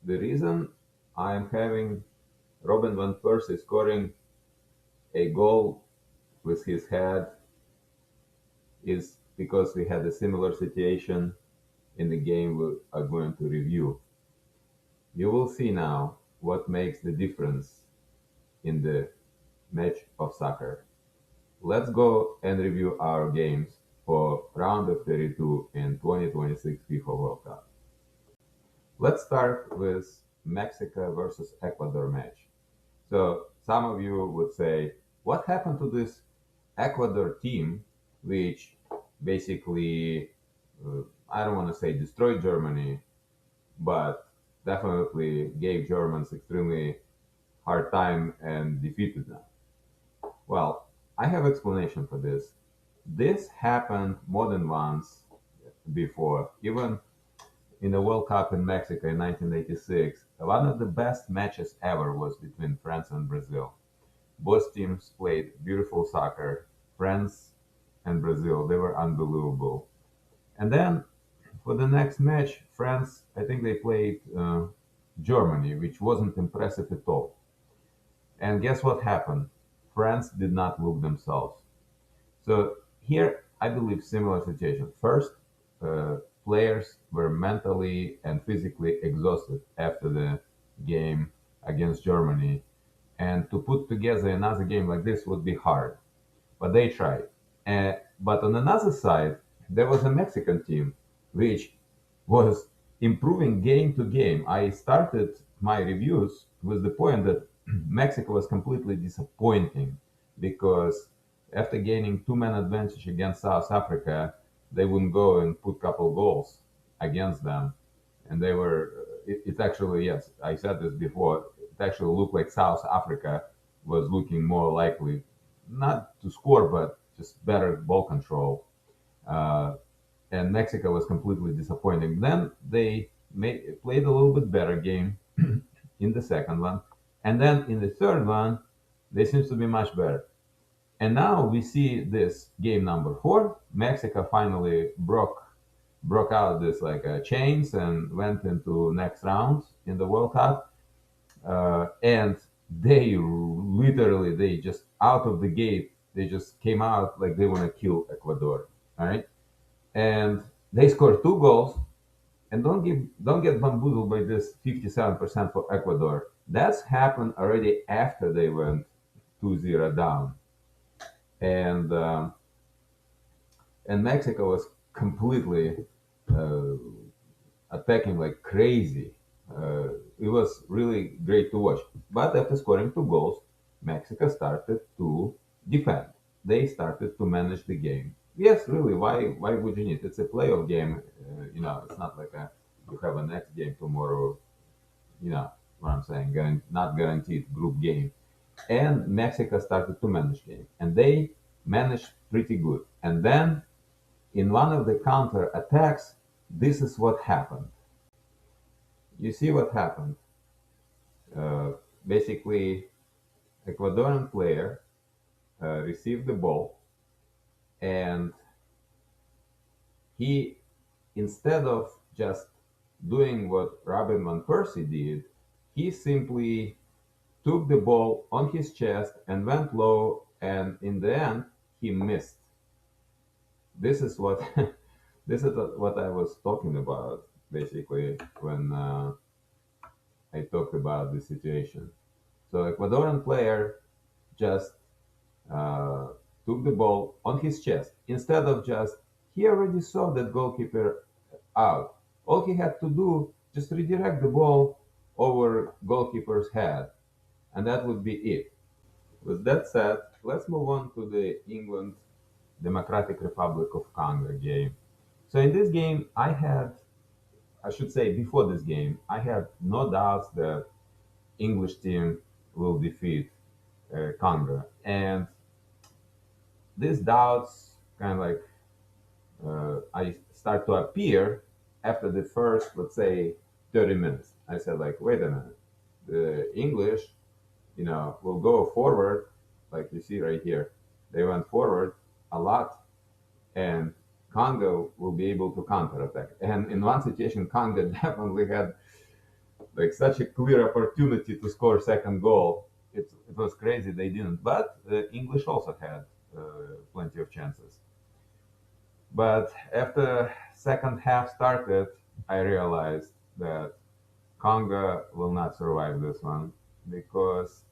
The reason I am having Robin van Persie scoring a goal with his head is because we had a similar situation in the game we are going to review. You will see now what makes the difference in the match of soccer. Let's go and review our games for round of 32 in 2026 FIFA World Cup. Let's start with Mexico versus Ecuador match. So some of you would say, what happened to this Ecuador team, which basically, I don't want to say destroyed Germany, but definitely gave Germans extremely hard time and defeated them. Well, I have explanation for this. This happened more than once before. Even in the World Cup in Mexico in 1986, one of the best matches ever was between France and Brazil. Both teams played beautiful soccer. France and Brazil, they were unbelievable. And then for the next match, France, I think they played Germany, which wasn't impressive at all. And guess what happened? France did not look themselves. So here, I believe similar situation. First, players were mentally and physically exhausted after the game against Germany, and to put together another game like this would be hard. But they tried. But on another side, there was a Mexican team which was improving game to game. I started my reviews with the point that Mexico was completely disappointing because after gaining two-man advantage against South Africa, they wouldn't go and put couple goals against them, and they were. It actually, yes, I said this before. It actually looked like South Africa was looking more likely not to score, but just better ball control. Uh, and Mexico was completely disappointing. Then they played a little bit better game in the second one, and then in the third one, they seems to be much better. And now we see this game number four. Mexico finally broke out this like chains and went into next rounds in the World Cup. And they literally they just out of the gate they just came out like they want to kill Ecuador. All right, and they scored two goals. And don't get bamboozled by this 57% for Ecuador. That's happened already after they went 2-0 down, and and Mexico was completely uh, attacking like crazy. It was really great to watch. But after scoring two goals, Mexico started to defend. They started to manage the game. Yes, really. Why would you need? It's a playoff game. It's not like you have a next game tomorrow. You know what I'm saying? Not guaranteed group game. And Mexico started to manage game, and they managed pretty good. And then in one of the counter attacks, this is what happened. You see what happened. Uh, Basically, Ecuadorian player received the ball, and he, instead of just doing what Robin van Persie did, he simply took the ball on his chest and went low, and in the end, he missed. This is what this is what I was talking about basically when I talked about the situation. So Ecuadorian player just uh, took the ball on his chest instead of just he already saw that goalkeeper out. All he had to do just redirect the ball over goalkeeper's head, and that would be it. With that said, let's move on to the England Democratic Republic of Congo game. So in this game, I should say before this game, I had no doubts that English team will defeat Congo, and these doubts kind of like I start to appear after the first, let's say, 30 minutes. I said like, wait a minute, the English, will go forward, like you see right here. They went forward a lot, and Congo will be able to counterattack. And in one situation, Congo definitely had like such a clear opportunity to score second goal. It was crazy they didn't. But English also had plenty of chances. But after second half started, I realized that Congo will not survive this one because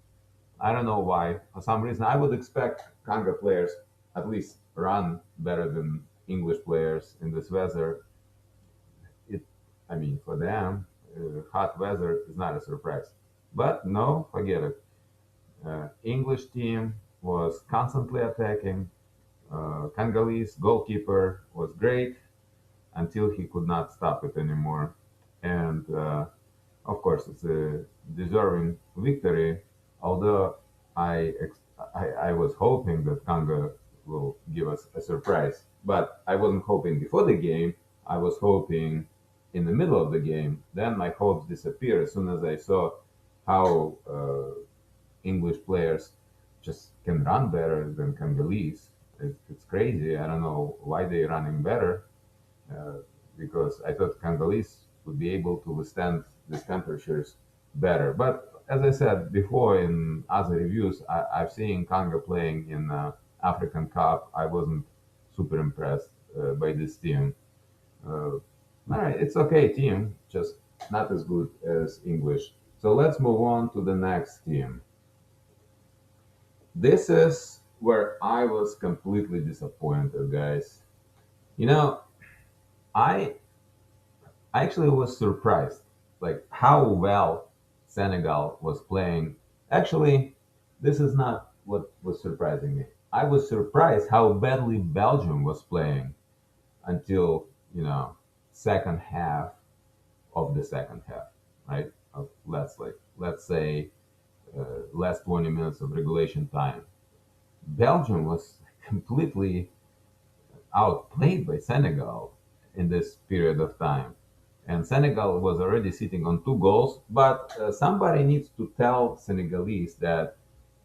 I don't know why. For some reason, I would expect Congo players at least run better than English players in this weather. It, I mean, for them, hot weather is not a surprise. But no, forget it. English team was constantly attacking. Congolese goalkeeper was great until he could not stop it anymore. And of course, it's a deserving victory. Although I was hoping that Congo will give us a surprise, but I wasn't hoping before the game. I was hoping in the middle of the game. Then my hopes disappeared as soon as I saw how English players just can run better than Congolese. It's crazy. I don't know why they're running better uh, because I thought Congolese would be able to withstand these temperatures better. But as I said before in other reviews, I've seen Congo playing in African Cup. I wasn't super impressed by this team. All right, it's okay team, just not as good as English. So let's move on to the next team. This is where I was completely disappointed, guys. You know, I I actually was surprised, like how well Senegal was playing. Actually, this is not what was surprising me. I was surprised how badly Belgium was playing until second half of the second half, right? Of let's say last 20 minutes of regulation time. Belgium was completely outplayed by Senegal in this period of time. And Senegal was already sitting on two goals, but somebody needs to tell Senegalese that,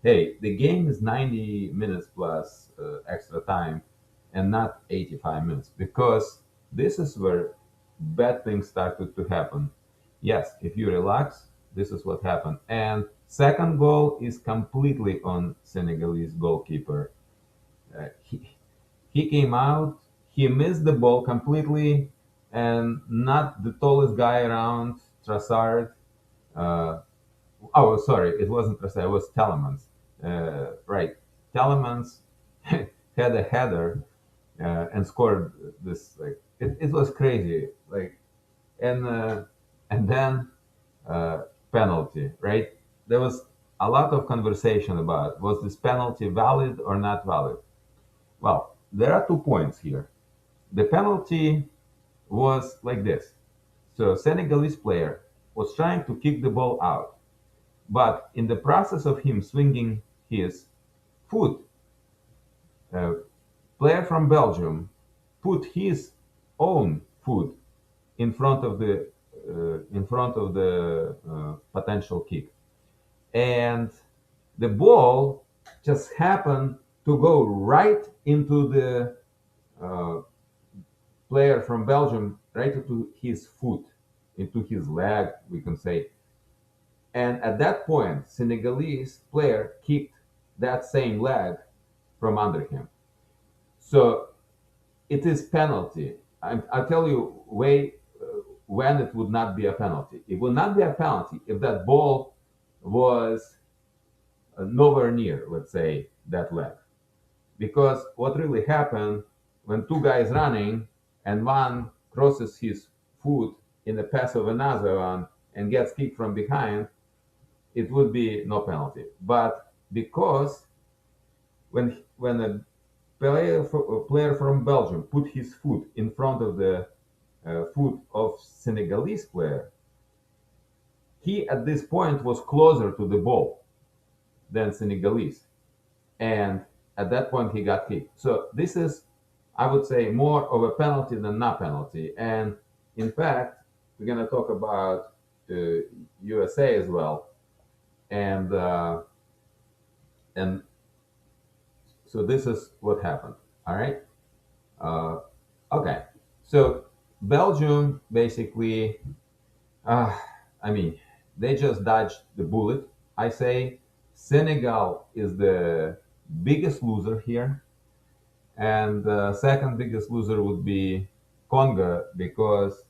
hey, the game is 90 minutes plus extra time and not 85 minutes, because this is where bad things started to happen. Yes, if you relax, this is what happened. And second goal is completely on Senegalese goalkeeper. He came out, he missed the ball completely, and not the tallest guy around, Trassard. Uh, oh, sorry, it wasn't Trassard, it was Telemans. Right, Telemans had a header and scored this. Like it was crazy. Like and and then penalty. Right, there was a lot of conversation about was this penalty valid or not valid. Well, there are 2 points here. The penalty was like this. So Senegalese player was trying to kick the ball out, but in the process of him swinging his foot, uh, player from Belgium put his own foot in front of the potential kick, and the ball just happened to go right into the uh, player from Belgium, right into his foot, into his leg, we can say. And at that point, Senegalese player kicked that same leg from under him. So it is penalty. I'll tell you when it would not be a penalty. It would not be a penalty if that ball was nowhere near, let's say, that leg. Because what really happened when two guys running and one crosses his foot in the path of another one and gets kicked from behind, it would be no penalty. But because when a player from Belgium put his foot in front of the foot of Senegalese player, he at this point was closer to the ball than Senegalese, and at that point he got kicked. So this is, I would say, more of a penalty than not penalty. And in fact, we're going to talk about USA as well, and and so this is what happened. All right. Uh, okay. So Belgium basically, uh, I mean, they just dodged the bullet. I say Senegal is the biggest loser here, and the second biggest loser would be Congo because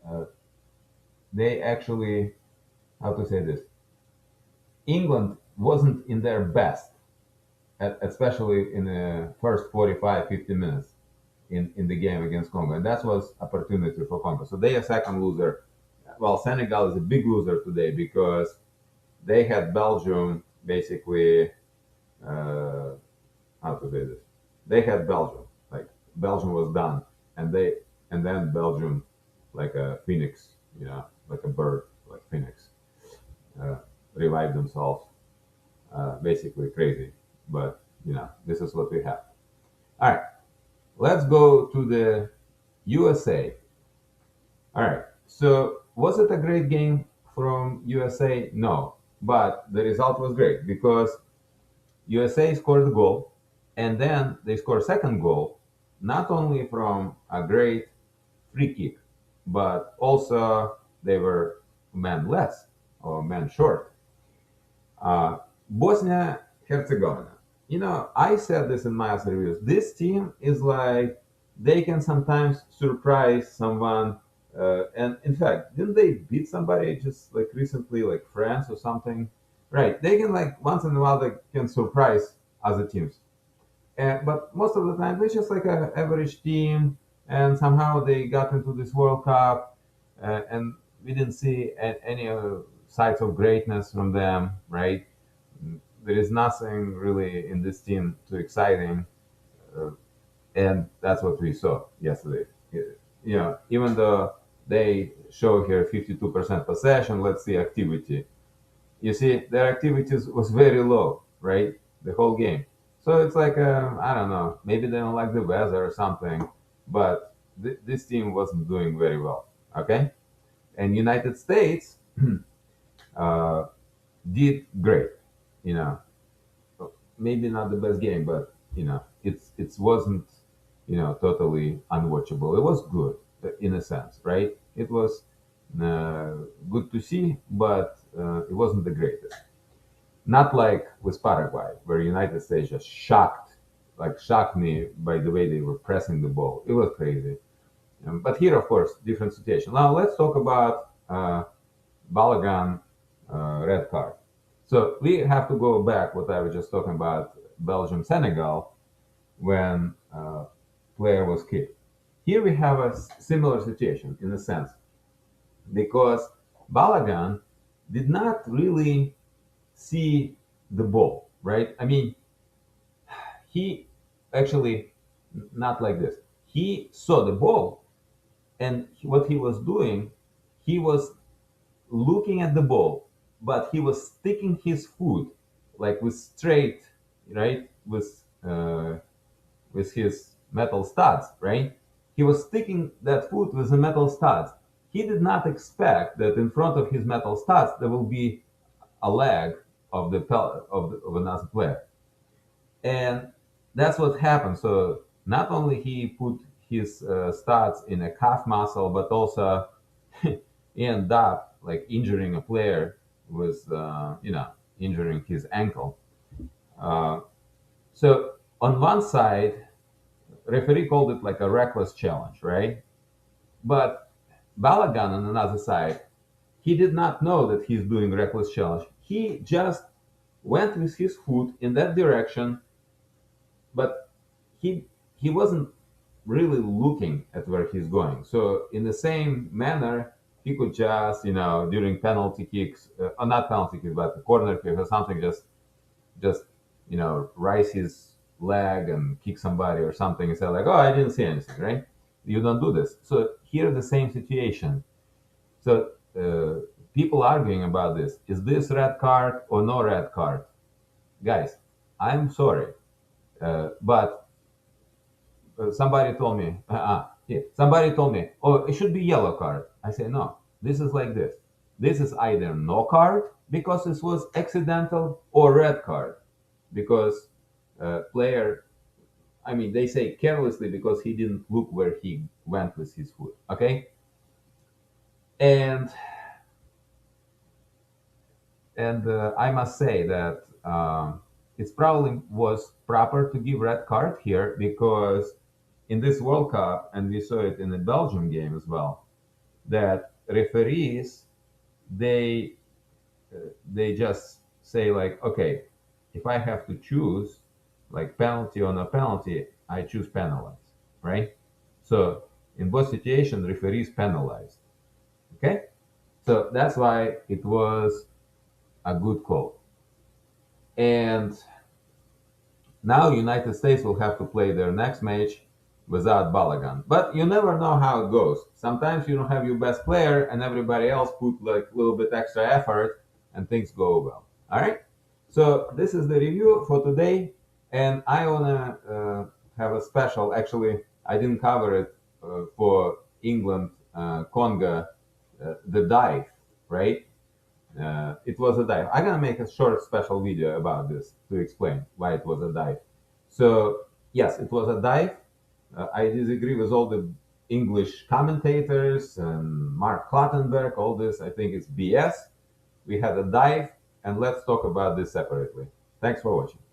uh, they actually, how to say this, England wasn't in their best, especially in the first 45, 50 minutes in the game against Congo. And that was opportunity for Congo. So they are second loser. Well, Senegal is a big loser today because they had Belgium basically, uh, how to say this? They had Belgium. Like Belgium was done. And then Belgium, like a phoenix, like a bird, like phoenix, uh, revived themselves. Basically crazy. But, this is what we have. All right. Let's go to the USA. All right. So was it a great game from USA? No, but the result was great because USA scored a goal, and then they scored a second goal, not only from a great free kick, but also they were man less or man short. Bosnia Herzegovina. I said this in my reviews. This team is like they can sometimes surprise someone. And in fact, didn't they beat somebody just like recently, like France or something? Right. They can like once in a while they can surprise other teams. But most of the time, they're just like an average team, and somehow they got into this World Cup, and we didn't see any signs of greatness from them, right? There is nothing really in this team too exciting, uh, and that's what we saw yesterday. Even though they show here 52% possession, let's see activity. You see, their activities was very low, right? The whole game. So it's like I don't know, maybe they don't like the weather or something, but this team wasn't doing very well. Okay, and United States uh, did great. You know, maybe not the best game, but it wasn't totally unwatchable. It was good in a sense, right? It was good to see, but it wasn't the greatest. Not like with Paraguay, where United States just shocked me by the way they were pressing the ball. It was crazy. But here, of course, different situation. Now let's talk about Balogun red card. So we have to go back what I was just talking about Belgium Senegal when player was kicked. Here we have a similar situation in a sense because Balogun did not really see the ball, right? I mean, he actually not like this. He saw the ball, and what he was doing, he was looking at the ball, but he was sticking his foot like with straight, right, with his metal studs, right? He was sticking that foot with the metal studs. He did not expect that in front of his metal studs there will be a leg of of another player, and that's what happened. So not only he put his studs in a calf muscle, but also he ended up like injuring a player with injuring his ankle. Uh, so on one side, referee called it like a reckless challenge, right? But Balagan on another side, he did not know that he's doing reckless challenge. He just went with his foot in that direction, but he he wasn't really looking at where he's going. So in the same manner, he could just during penalty kicks, not penalty kicks, but corner kick or something, just rise his leg and kick somebody or something and say like, oh, I didn't see anything, right? You don't do this. So here the same situation. So people arguing about this: is this red card or no red card? Guys, I'm sorry, but somebody told me, yeah, somebody told me, oh, it should be yellow card. I say, no, this is like this. This is either no card because this was accidental or red card because player, I mean, they say carelessly because he didn't look where he went with his foot. Okay. And And I must say that it's probably was proper to give red card here because in this World Cup, and we saw it in the Belgium game as well, that referees they they just say like, okay, if I have to choose like penalty or no penalty, I choose penalize, right? So in both situations, referees penalized. Okay, so that's why it was a good call. And now United States will have to play their next match without Balagan. But you never know how it goes. Sometimes you don't have your best player and everybody else put like a little bit extra effort and things go well. All right. So this is the review for today, and I wanna have a special. Actually, I didn't cover it for England, Congo, the dive, right? It was a dive. I'm gonna make a short special video about this to explain why it was a dive. So yes, it was a dive. I disagree with all the English commentators and Mark Clattenburg. All this, I think, is BS. We had a dive, and let's talk about this separately. Thanks for watching.